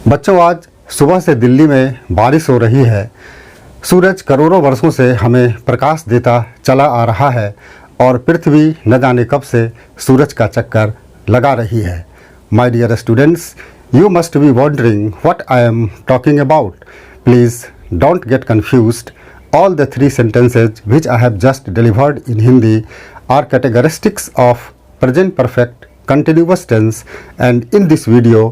बच्चों, आज सुबह से दिल्ली में बारिश हो रही है। सूरज करोड़ों वर्षों से हमें प्रकाश देता चला आ रहा है और पृथ्वी न जाने कब से सूरज का चक्कर लगा रही है। My dear students, you must be wondering what I am talking about. Please don't get confused. All the three sentences which I have just delivered in Hindi are characteristics of present perfect continuous tense, and in this video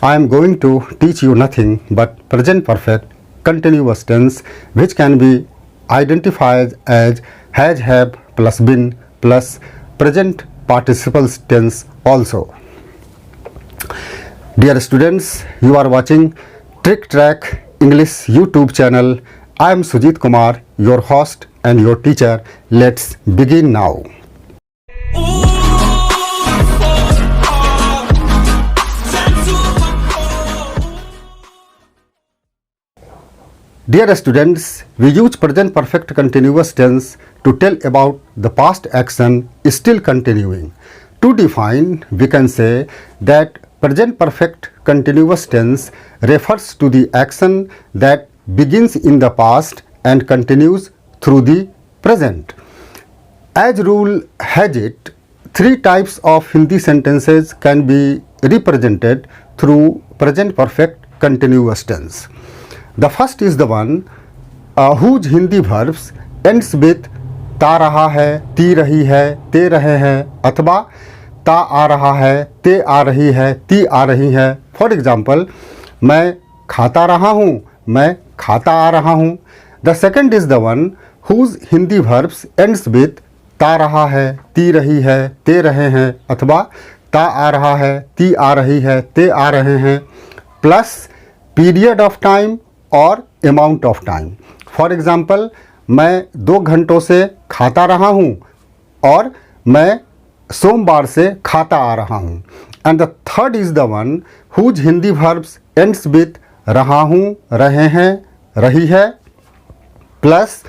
I am going to teach you nothing but present perfect continuous tense, which can be identified as has, have plus been plus present participle tense also. Dear students, you are watching Trick Track English YouTube channel. I am Sujit Kumar, your host and your teacher. Let's begin now. Dear students, we use present perfect continuous tense to tell about the past action still continuing. To define, we can say that present perfect continuous tense refers to the action that begins in the past and continues through the present. As rule has it, three types of Hindi sentences can be represented through present perfect continuous tense. The first is the one whose Hindi verbs ends with ता रहा है, ती रही है, ते रहे हैं, अथवा ता आ रहा है, ते आ रही है, ती आ रही है. फॉर एग्जाम्पल, मैं खाता रहा हूँ, मैं खाता आ रहा हूँ. The second is the one whose Hindi verbs ends with ता रहा है, ती रही है, ते रहे हैं, अथवा ता आ रहा है, ती आ रही है, ते आ रहे हैं, प्लस पीरियड ऑफ टाइम और amount of time. For example, मैं 2 घंटों से खाता रहा हूँ और मैं सोमवार से खाता आ रहा हूँ. And the third is the one whose Hindi verbs ends with रहा हूँ, रहे हैं, रही है, प्लस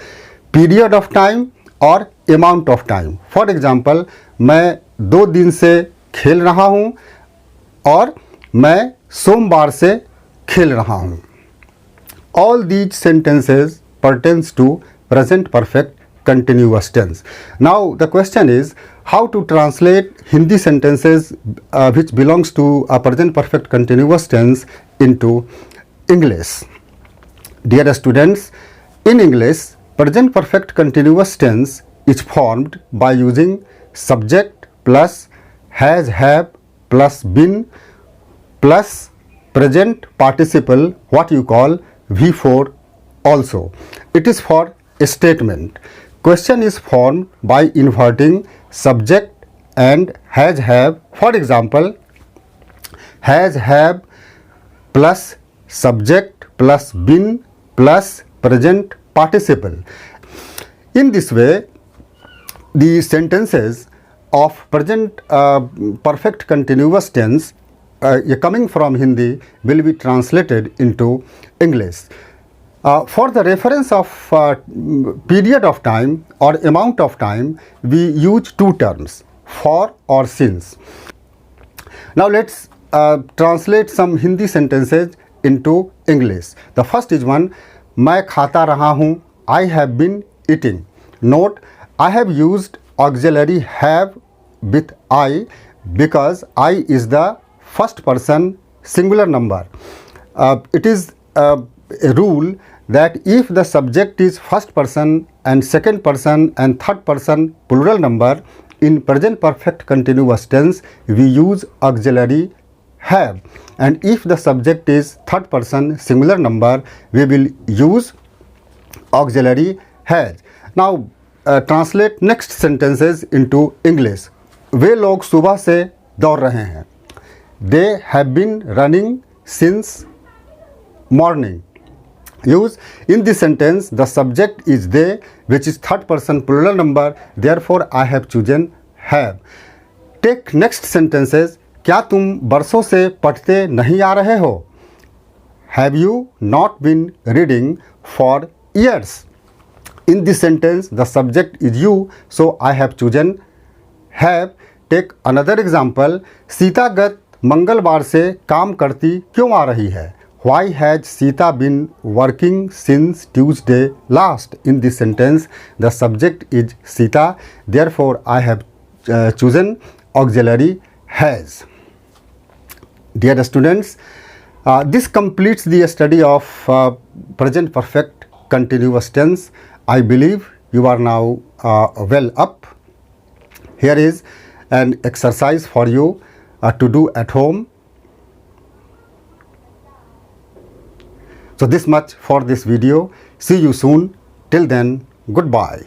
पीरियड ऑफ टाइम और amount of time. For example, मैं 2 दिन से खेल रहा हूँ और मैं सोमवार से खेल रहा हूँ. All these sentences pertains to present perfect continuous tense. Now the question is how to translate Hindi sentences which belongs to a present perfect continuous tense into English. Dear students, in English, present perfect continuous tense is formed by using subject plus has, have plus been plus present participle, what you call V4 also. It is for a statement. Question is formed by inverting subject and has, have. For example, has, have plus subject plus been plus present participle. In this way, the sentences of present perfect continuous tense coming from Hindi will be translated into English. For the reference of period of time or amount of time, we use 2 terms, for or since. Now let's translate some Hindi sentences into English. The first is one, मैं खाता रहा हूँ, I have been eating. Note, I have used auxiliary have with I because I is the first person singular number. It is a rule that if the subject is first person and second person and third person plural number, in present perfect continuous tense we use auxiliary have, and if the subject is third person singular number we will use auxiliary has. Now translate next sentences into English. वे लोग सुबह से दौड़ रहे हैं. They have been running since morning. Use in this sentence the subject is they, which is third person plural number, therefore I have chosen have. Take next sentences. क्या तुम बरसों से पढ़ते नहीं आ रहे हो? Have you not been reading for years? In this sentence the subject is you, so I have chosen have. Take another example. Sita गत मंगलवार से काम करती क्यों आ रही है? Why has Sita been working since Tuesday last? In this sentence, the subject is Sita. Therefore, I have chosen auxiliary has. Dear students, this completes the study of present perfect continuous tense. I believe you are now well up. Here is an exercise for you to do at home. So this much for this video. See you soon. Till then, goodbye.